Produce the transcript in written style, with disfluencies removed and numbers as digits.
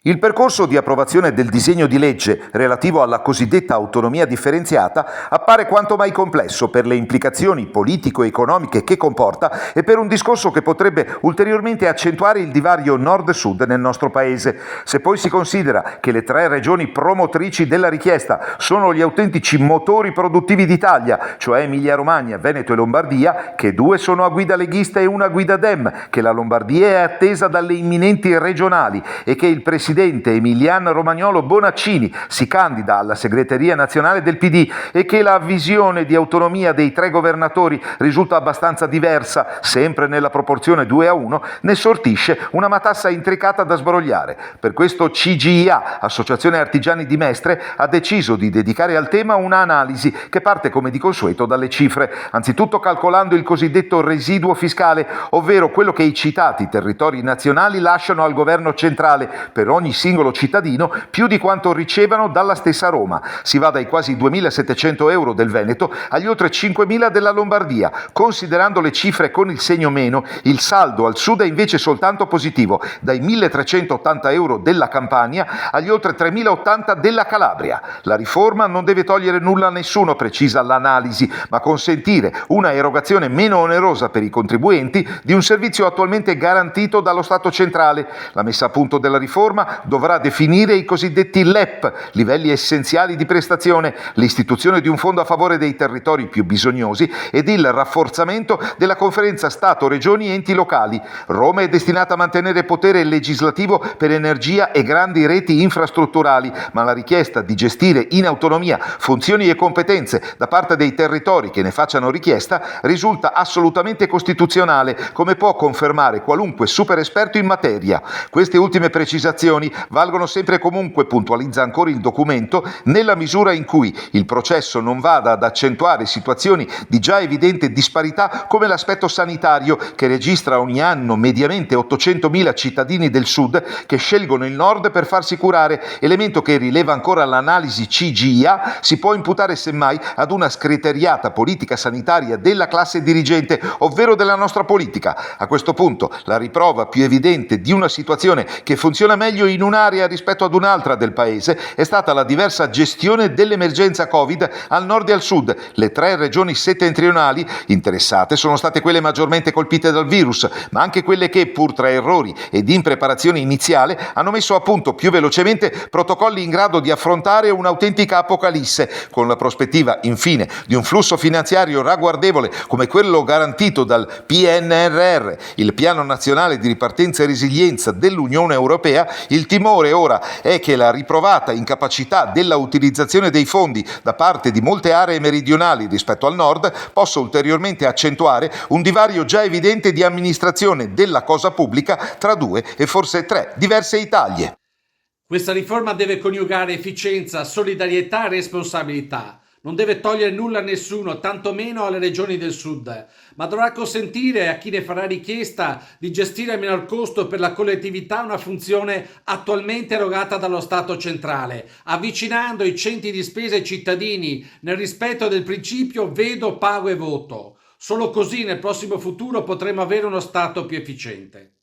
Il percorso di approvazione del disegno di legge relativo alla cosiddetta autonomia differenziata appare quanto mai complesso per le implicazioni politico-economiche che comporta e per un discorso che potrebbe ulteriormente accentuare il divario nord-sud nel nostro paese. Se poi si considera che le tre regioni promotrici della richiesta sono gli autentici motori produttivi d'Italia, cioè Emilia-Romagna, Veneto e Lombardia, che due sono a guida leghista e una a guida Dem, che la Lombardia è attesa dalle imminenti regionali e che il presidente Emiliano Romagnolo Bonaccini si candida alla segreteria nazionale del PD e che la visione di autonomia dei tre governatori risulta abbastanza diversa, sempre nella proporzione 2-1, ne sortisce una matassa intricata da sbrogliare. Per questo CGIA, Associazione Artigiani di Mestre, ha deciso di dedicare al tema un'analisi che parte come di consueto dalle cifre, anzitutto calcolando il cosiddetto residuo fiscale, ovvero quello che i citati territori nazionali lasciano al governo centrale per ogni singolo cittadino, più di quanto ricevano dalla stessa Roma. Si va dai quasi 2.700 euro del Veneto agli oltre 5.000 della Lombardia. Considerando le cifre con il segno meno, il saldo al sud è invece soltanto positivo, dai 1.380 euro della Campania agli oltre 3.080 della Calabria. La riforma non deve togliere nulla a nessuno, precisa l'analisi, ma consentire una erogazione meno onerosa per i contribuenti di un servizio attualmente garantito dallo Stato centrale. La messa a punto della riforma dovrà definire i cosiddetti LEP, livelli essenziali di prestazione, l'istituzione di un fondo a favore dei territori più bisognosi ed il rafforzamento della conferenza Stato-Regioni e enti locali. Roma è destinata a mantenere potere legislativo per energia e grandi reti infrastrutturali, ma la richiesta di gestire in autonomia funzioni e competenze da parte dei territori che ne facciano richiesta risulta assolutamente costituzionale, come può confermare qualunque super esperto in materia. Queste ultime precisazioni valgono sempre e comunque, puntualizza ancora il documento, nella misura in cui il processo non vada ad accentuare situazioni di già evidente disparità come l'aspetto sanitario, che registra ogni anno mediamente 800.000 cittadini del sud che scelgono il nord per farsi curare, elemento che, rileva ancora l'analisi CGIA, si può imputare semmai ad una scriteriata politica sanitaria della classe dirigente, ovvero della nostra politica. A questo punto la riprova più evidente di una situazione che funziona meglio in un'area rispetto ad un'altra del paese è stata la diversa gestione dell'emergenza Covid al nord e al sud. Le tre regioni settentrionali interessate sono state quelle maggiormente colpite dal virus, ma anche quelle che, pur tra errori ed impreparazione iniziale, hanno messo a punto più velocemente protocolli in grado di affrontare un'autentica apocalisse, con la prospettiva, infine, di un flusso finanziario ragguardevole come quello garantito dal PNRR, il Piano Nazionale di Ripartenza e Resilienza dell'Unione Europea. Il timore ora è che la riprovata incapacità della utilizzazione dei fondi da parte di molte aree meridionali rispetto al nord possa ulteriormente accentuare un divario già evidente di amministrazione della cosa pubblica tra due e forse tre diverse Italie. Questa riforma deve coniugare efficienza, solidarietà e responsabilità. Non deve togliere nulla a nessuno, tantomeno alle regioni del sud, ma dovrà consentire a chi ne farà richiesta di gestire a minor costo per la collettività una funzione attualmente erogata dallo Stato centrale, avvicinando i centri di spesa ai cittadini nel rispetto del principio vedo, pago e voto. Solo così nel prossimo futuro potremo avere uno Stato più efficiente.